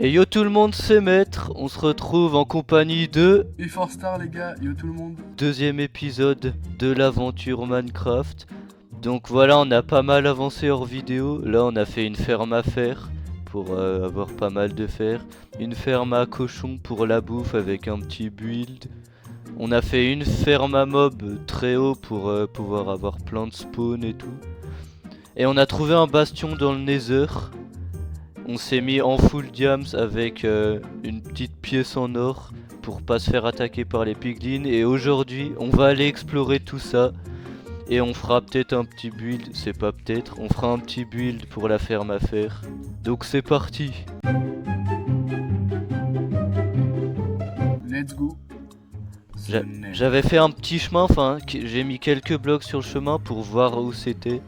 Et yo tout le monde, c'est Maître, on se retrouve en compagnie de Et Star les gars, yo tout le monde. deuxième épisode de l'aventure Minecraft. Donc voilà, on a pas mal avancé hors vidéo, là on a fait une ferme à fer pour avoir pas mal de fer, une ferme à cochons pour la bouffe avec un petit build. On a fait une ferme à mob très haut pour pouvoir avoir plein de spawn et tout. Et on a trouvé un bastion dans le Nether. On s'est mis en full diams avec une petite pièce en or pour pas se faire attaquer par les piglins. Et aujourd'hui, on va aller explorer tout ça. Et on fera peut-être un petit build, c'est pas peut-être, on fera un petit build pour la ferme à faire. Donc c'est parti. Let's go. J'avais fait un petit chemin, enfin j'ai mis quelques blocs sur le chemin pour voir où c'était.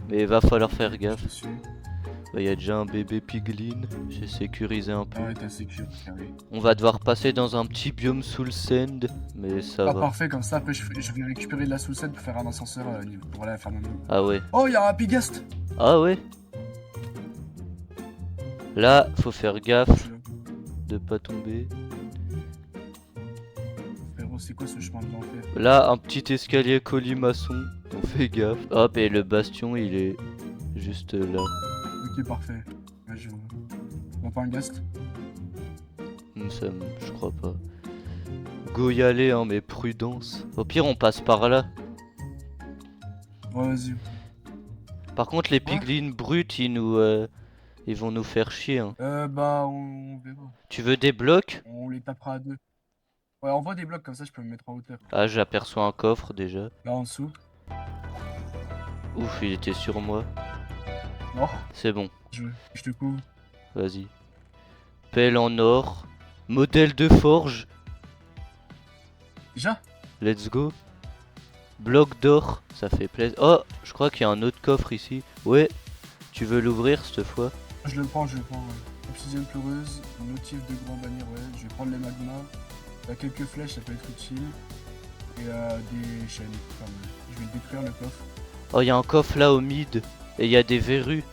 Mais il va falloir faire gaffe. Bah, y a déjà un bébé piglin, j'ai sécurisé un peu. Ah ouais, t'as sécurisé. On va devoir passer dans un petit biome sous le sand, mais ça va. Parfait, comme ça après je vais récupérer de la soul pour faire un ascenseur pour aller à la ferme. Ah ouais. Oh, y'a un pigast. Ah ouais. Là, faut faire gaffe de pas tomber. Frérot, c'est quoi ce chemin de l'enfer? Là, un petit escalier colimaçon, on fait gaffe. Hop, et le bastion, il est juste là. Ok, parfait. Ouais, on pas un ghast? Je crois pas. Go y aller, hein, mais prudence. Au pire, on passe par là. Ouais, vas-y. Par contre, les piglins bruts, ils vont nous faire chier. Hein. Bah, on verra. Tu veux des blocs? On les tapera à deux. Ouais, envoie des blocs comme ça, je peux me mettre en hauteur. Ah, j'aperçois un coffre déjà. Là en dessous. Ouf, il était sur moi. Mort. C'est bon. Je te couvre. Vas-y. Pelle en or. Modèle de forge. Déjà? Let's go. Bloc d'or. Ça fait plaisir. Oh, je crois qu'il y a un autre coffre ici. Ouais. Tu veux l'ouvrir cette fois? Je le prends, ouais. Obsidienne pleureuse, motif de grand bannière, ouais. Je vais prendre les magmas. Il y a quelques flèches, ça peut être utile. Et des chaînes. Enfin, je vais détruire le coffre. Oh, il y a un coffre là au mid. Et il y a des verrues.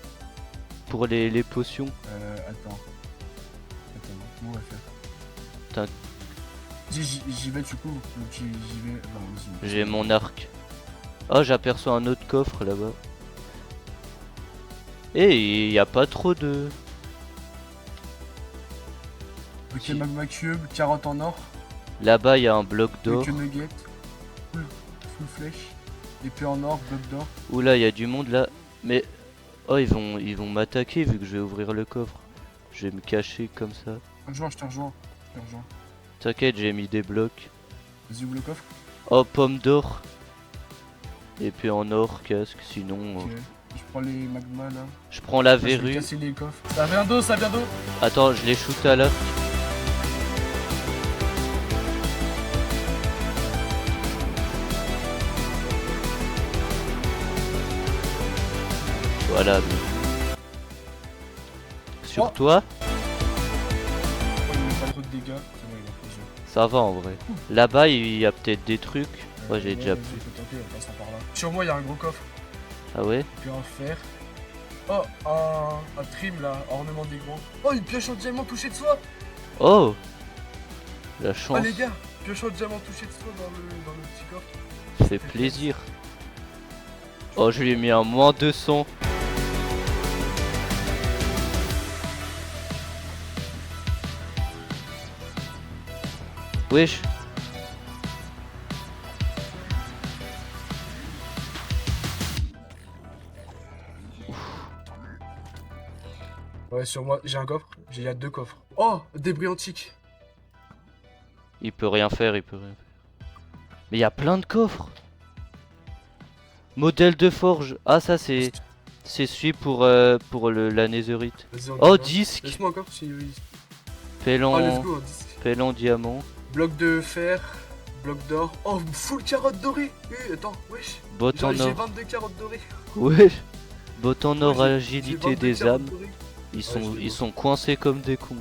Pour les potions. Attends, comment on va faire? T'as- J'y vais, tu couvres. J'y vais. Enfin, vas-y. J'ai mon arc. Oh, j'aperçois un autre coffre là-bas. Et il y a pas trop de... Ok, Si. magma cube, carotte en or. Là-bas, il y a un bloc d'or. Quelques nuggets. Full flèche. Épée en or, bloc d'or. Oula, il y a du monde là. Mais... Oh, ils vont m'attaquer vu que je vais ouvrir le coffre. Je vais me cacher comme ça. Je te rejoins. T'inquiète, j'ai mis des blocs. Vas-y, ouvre le coffre. Oh, pomme d'or. Et puis en or, casque, sinon... Ok. Je prends les magmas là. Je prends la Je vais verrue. casser les coffres. Ça vient d'eau, ça vient d'eau. Attends, je les shoot à l'arc. Voilà. Sur Oh. toi, Oh, il met pas trop de dégâts. C'est bon, il a pris le jeu. ça va en vrai. Là-bas, il y a peut-être des trucs. Ouais, j'ai déjà vas-y, plus. faut tenter, on passera par là. Sur moi, il y a un gros coffre. Ah ouais? Puis un fer. Oh, un trim là, ornement des grands. Oh, une pioche en diamant touchée de soi. Oh! La Oh chance, les gars, pioche en diamant touchée de soi dans le petit coffre. ça fait plaisir. Oh, je lui ai mis un moins 200. Wesh. Ouais, sur moi, j'ai un coffre. Il y a deux coffres. Oh, débris antiques. Il peut rien faire, il peut rien faire. Mais il y a plein de coffres. Modèle de forge. Ah, ça c'est... C'est celui pour la netherite. Vas-y, on y Oh, va. disque. Laisse-moi encore si oui. Pelle Oh, let's en... go, un disque. Pelle en diamant. Bloc de fer, bloc d'or. Oh, full carotte dorée. Attends, wesh. Botte en J'ai or. 22 carottes dorées. Wesh. Botte en or, J'ai agilité 22 des carottes âmes. dorées. Ils sont coincés comme des cons.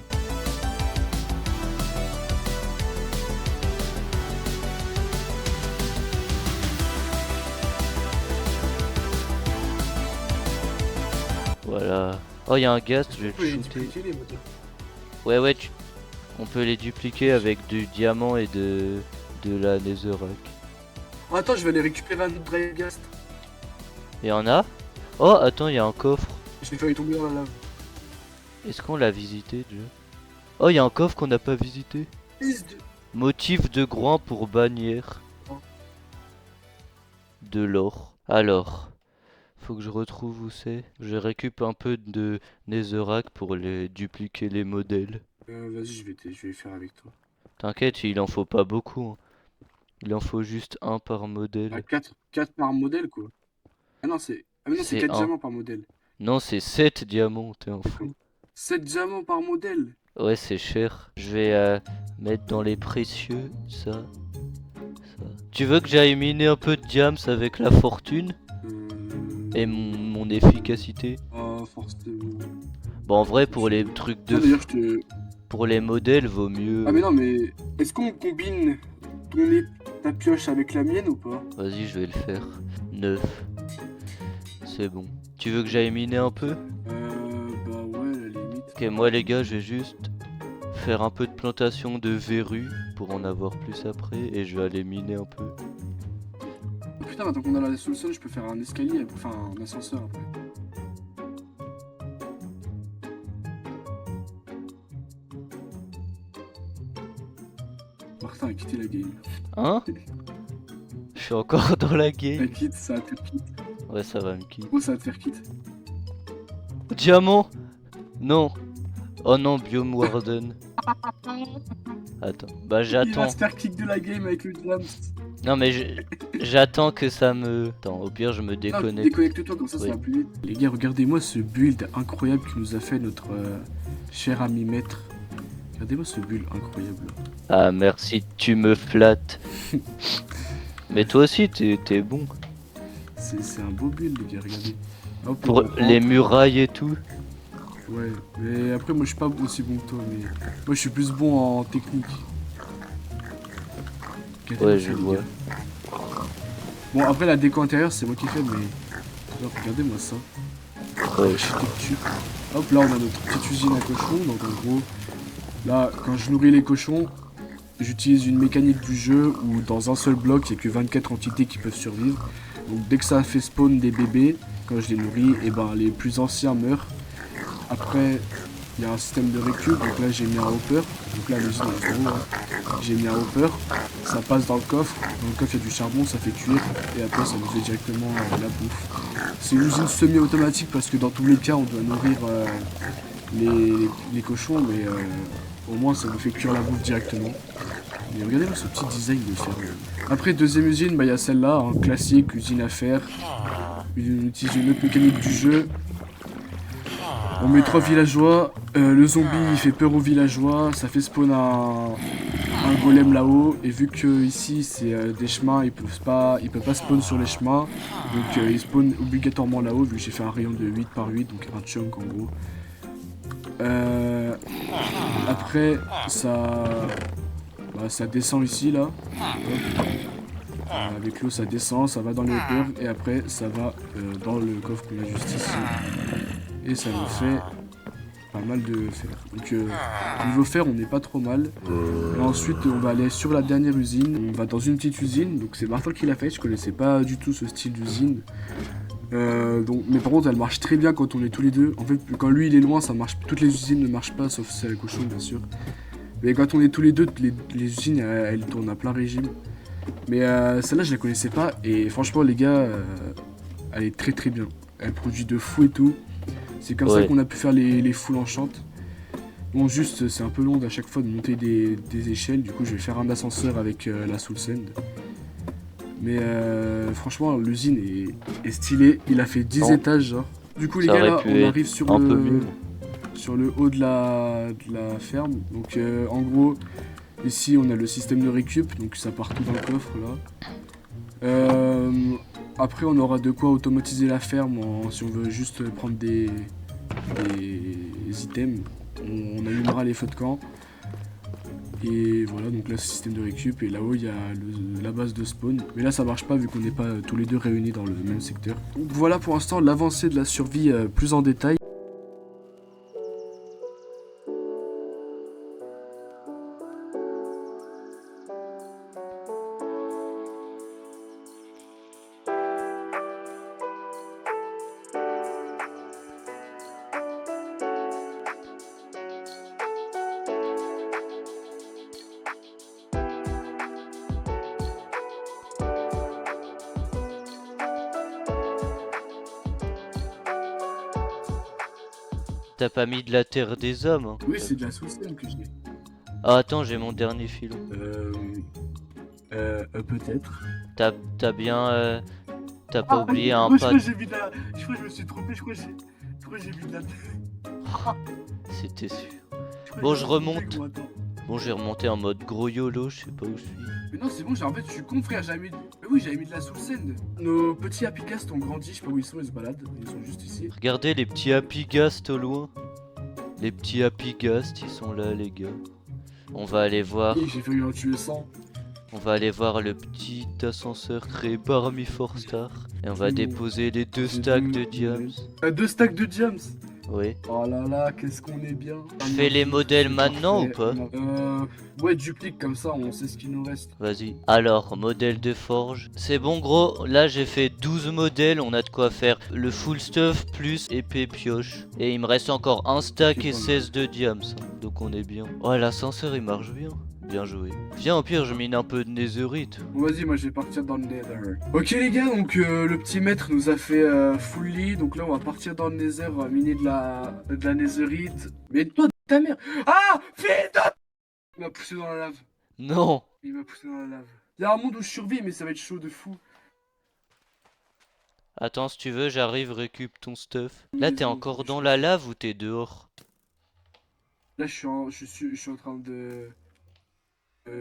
Voilà. Oh, il y a un ghast, je vais le shooter. Ouais, on peut les dupliquer avec du diamant et de la netherrack. Oh, attends, je vais aller récupérer un autre Dragast. Et en a? Oh, attends, il y a un coffre. J'ai failli tomber dans la lave. Est-ce qu'on l'a visité déjà? Oh, il y a un coffre qu'on n'a pas visité. Fils de... Motif de groin pour bannière. De l'or. Alors, faut que je retrouve où c'est. Je récup un peu de netherrack pour les dupliquer les modèles. Vas-y, je vais faire avec toi. T'inquiète, il en faut pas beaucoup, hein. Il en faut juste un par Ah, modèle. 4 par modèle, quoi. Ah non, c'est... Ah mais non, c'est C'est 4 un. diamants par modèle. Non, c'est 7 diamants, t'es un fou. 7 diamants par modèle. Ouais, c'est cher. Je vais mettre dans les précieux, ça. Tu veux que j'aille miner un peu de diams avec la fortune et mon efficacité? Ah, forcément. Bon, en vrai, pour les trucs de... Ah, d'ailleurs, je te... Pour les modèles, vaut mieux... Ah mais non, mais... Est-ce qu'on combine ta pioche avec la mienne ou pas? Vas-y, je vais le faire. 9. C'est bon. Tu veux que j'aille miner un peu? Bah ouais, à la limite. Ok, moi les gars, je vais juste faire un peu de plantation de verrues pour en avoir plus après et je vais aller miner un peu. Oh, putain, maintenant qu'on a la solution, je peux faire un escalier, enfin un ascenseur après. Martin a quitté la game. Hein? Je suis encore dans la La game. quitte, ça va te faire quitte. Ouais, ça va me quitter. Oh, ça va te faire quitte. Diamant! Non! Oh non, Biome Warden. Attends, bah Il j'attends. va se faire kick de la game avec le jams. Non mais j'attends que ça me... Attends, au pire je me Non, déconnecte. déconnecte-toi comme ça, Oui. ça va plus vite. Les gars, regardez-moi ce build incroyable que nous a fait notre cher ami maître. Regardez-moi ce build incroyable. Ah merci, tu me flattes. Mais toi aussi t'es bon. C'est un beau build, les gars, regardez. Hop, Pour on rentre. les murailles et tout. Ouais, mais après, moi je suis pas aussi bon que toi, mais moi je suis plus bon en technique. Regardez-moi Ouais, ça, je les vois. gars. Bon, après la déco intérieure, c'est moi qui fais, mais. Alors, regardez-moi ça. Ouais. Architecture. Hop, là on a notre petite usine à cochons, donc en gros, là quand je nourris les cochons, j'utilise une mécanique du jeu où dans un seul bloc, il n'y a que 24 entités qui peuvent survivre. Donc dès que ça fait spawn des bébés, quand je les nourris, et ben les plus anciens meurent. Après, il y a un système de récup, donc là j'ai mis un hopper, donc là l'usine est en gros, hein. J'ai mis un hopper, ça passe dans le coffre, il y a du charbon, ça fait cuire, et après ça nous fait directement la bouffe. C'est une usine semi-automatique parce que dans tous les cas on doit nourrir les cochons, mais au moins ça nous fait cuire la bouffe directement. Mais regardez-moi ce petit design de ferme. Après, deuxième usine, bah, il y a celle-là, hein, classique, usine à fer. On utilise une autre mécanique du jeu. On met 3 villageois, le zombie il fait peur aux villageois, ça fait spawn un golem là-haut, et vu que ici c'est des chemins, il peut pas spawn sur les chemins, donc il spawn obligatoirement là-haut, vu que j'ai fait un rayon de 8 par 8, donc un chunk en gros. Après ça descend ici là, hop. Avec l'eau ça descend, ça va dans les hauteurs, et après ça va dans le coffre qu'on a juste ici. Et ça nous fait pas mal de fer. Donc niveau fer on n'est pas trop mal. Et ensuite on va aller sur la dernière usine. On va dans une petite usine. Donc c'est Martin qui l'a fait. Je connaissais pas du tout ce style d'usine. Mais par contre elle marche très bien quand on est tous les deux. En fait quand lui il est loin ça marche. Toutes les usines ne marchent pas sauf celle à cochon bien sûr. Mais quand on est tous les deux, les usines elles tournent à plein régime. Mais celle-là je la connaissais pas. Et franchement les gars elle est très très bien. Elle produit de fou et tout. C'est comme ça qu'on a pu faire les full enchant. Bon, juste, c'est un peu long à chaque fois de monter des échelles. Du coup, je vais faire un ascenseur avec la Soul Sand. Mais franchement, l'usine est stylée. Il a fait 10 étages, genre. Du coup, les gars, là, on arrive sur le haut de la ferme. Donc, en gros, ici, on a le système de récup. Donc, ça part tout dans le coffre, là. Après, on aura de quoi automatiser la ferme si on veut juste prendre des items. On allumera les feux de camp. Et voilà, donc là, c'est le système de récup. Et là-haut, il y a la base de spawn. Mais là, ça marche pas vu qu'on n'est pas tous les deux réunis dans le même secteur. Donc voilà pour l'instant l'avancée de la survie plus en détail. T'as pas mis de la terre des hommes, hein. Oui, c'est de la sauce que j'ai. Ah, attends, j'ai mon dernier filon. Peut-être. T'as bien... T'as pas oublié un Je crois pas... que j'ai mis de la... Je crois que je me suis trompé, je crois que j'ai mis de la... C'était sûr. crois Bon, que j'ai je trompé, remonte. gros, attends. Bon, j'ai remonté en mode gros YOLO, je sais pas où je suis. Mais non, c'est bon, en fait, je suis con, frère, j'avais mis... Mais oui, j'avais mis de la sauce. Nos petits apicastes ont grandi, je sais pas où ils sont, ils se baladent. Ils sont juste ici. Regardez les petits Happy Ghast au loin. Les petits Happy Ghast, ils sont là, les gars. On va aller voir... Et j'ai failli en tuer 100. On va aller voir le petit ascenseur créé par MeForStar. Et on va déposer les 2 stacks de diams. 2 stacks de diams. Oui. Oh là là, qu'est-ce qu'on est bien. Je fais les modèles maintenant ou pas? Ouais, duplique comme ça, on sait ce qu'il nous reste. Vas-y. Alors, modèle de forge. C'est bon gros, là j'ai fait 12 modèles, on a de quoi faire le full stuff plus épée pioche. Et il me reste encore un stack et 16 de diams. Donc on est bien. Oh, l'ascenseur il marche bien. Bien joué. Viens, au pire, je mine un peu de netherite. Bon, vas-y, moi je vais partir dans le nether. Ok, les gars, donc le petit maître nous a fait full lit. Donc là, on va partir dans le nether, miner de la netherite. Mais toi, ta mère. Ah, fais de... Il m'a poussé dans la lave. Non. Il m'a poussé dans la lave. Il y a un monde où je survis, mais ça va être chaud de fou. Attends, si tu veux, j'arrive, récup ton stuff. Là, t'es encore dans la lave ou t'es dehors? Là, je suis en train de...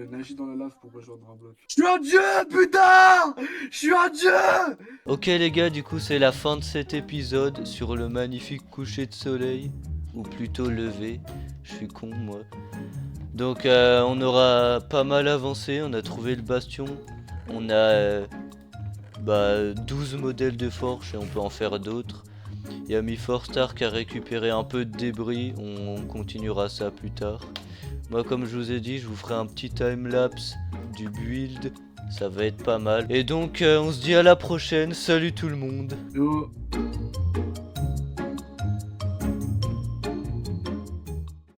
nager dans la lave pour rejoindre un bloc. Je suis un dieu, putain! Je suis un dieu! Ok les gars, du coup c'est la fin de cet épisode sur le magnifique coucher de soleil. Ou plutôt lever, je suis con moi. Donc on aura pas mal avancé, on a trouvé le bastion. On a 12 modèles de forge et on peut en faire d'autres. Il y a MeForStar qui a récupéré un peu de débris, on continuera ça plus tard. Moi comme je vous ai dit, je vous ferai un petit timelapse du build, ça va être pas mal. Et donc on se dit à la prochaine, salut tout le monde. Yo.